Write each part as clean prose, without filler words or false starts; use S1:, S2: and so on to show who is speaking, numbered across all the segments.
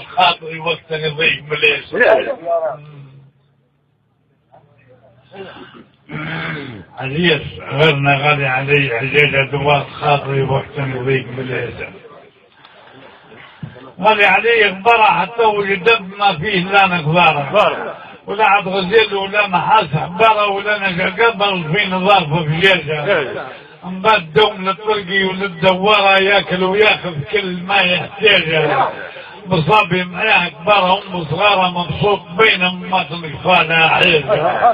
S1: خاطري وقت نضيق مليش. عزيز غيرنا غالي علي عجيجة دوات خاطري وقت نضيق مليش. غالي علي اخباره حتى وجدب ما فيه لا نقداره ولا عاد غزيل ولا محاس حباره ولا نقبل في نظافة في جيجة. انبات دوم للطرقي وللدوارة ياكل وياخذ كل ما يحتاجه. مصابي معاه كبار ام صغارة مبسوط بينهم ما تنقفالها عيزة.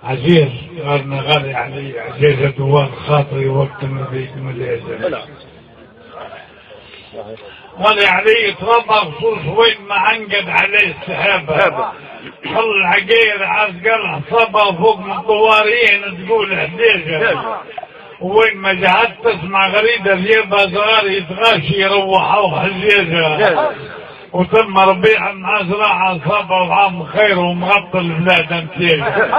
S1: عزيز غيرنا غالي علي عزيزة دوار خاطري وقت نبيك مليزة. غالي علي تربى خصوص وين ما عنقد عليه السحابة. خل العقير عسقل عصابة فوق من طوارين تقول حديجة. وين ما جهت تسمع غريدة ذيبها صغار يتغاشي يروحوا حجيجة. وتم ربيع مع زراعة عصابة وعام خير ومغطى البلاد انتيجة.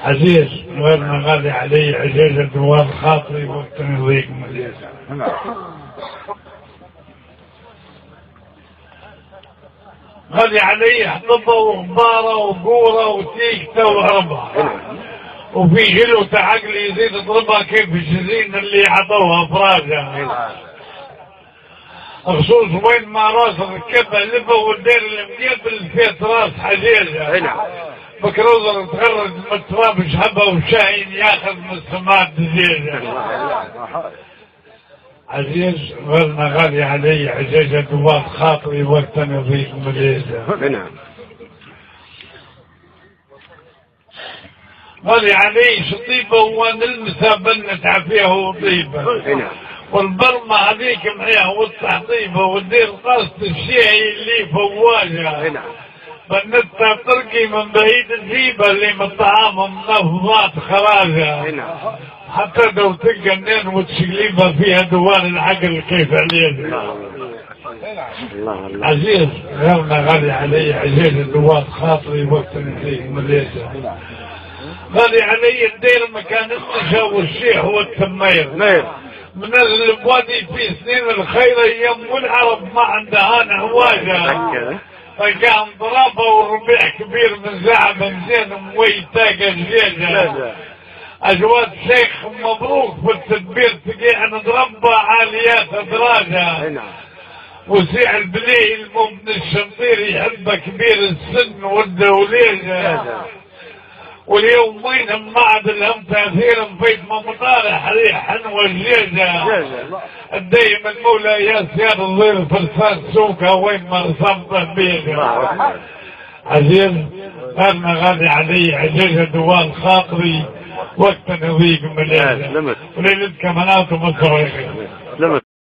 S1: عزيز غيرنا غالي علي عزيزة دوار خاطري وقت نضيق مليزة. غالي علي حطبة وغبارة وقورة وتيكتة وهربة. وفي جلوة عقل يزيد اضربها كيف الشزين اللي عطوها فراجة. خصوص وين ما راس ركبها لبه والدير المقبل فيه راس حجيجة. بكروزر تغرد من التراب شحبها وشاهين ياخذ من السماء دجيجة. عزيز غيرنا غالي علي عزيزة دوات خاطري وقت نضيق مليزة. غالي علي شطيبة ونلمسها بنت عفيها وطيبة. والبرمة هذيك معيها والتحطيبة والدير قصد الشيء اللي فواجة. بنتها تركي من بعيد تجيبها اللي من الطعام منفضات خراجة. حتى لو تجنن وتشقليبها فيها دوار العقل كيف عليه. عزيز غيرنا غالي علي عزيز دوار خاطري وقت نضيق مليزة. غالي علي الدير مكان النشا والشيح والتمير. منزل بوادي في سنين الخير ايام والعرب ما عندها نهواجه. فقام ضربه والربيع كبير من زعب مزين مويتاقه جيجه. اجواد شيخ مبروك في التدبير تقيع نضربه عاليات ادراجه. وسيع البليه المبن الشمطير يحبه كبير السن والدوليجه. واليومين بعد الهم تاثير بيت مطارح ريحا وجيجه. الدايم المولى يا سيار الظل فرسان سوقها وين ما رسمته بيجه. عزيز غيرنا غالي علي عزيزة دوال خاطري وقت نضيق مليزة. وليلة كمانات ومصر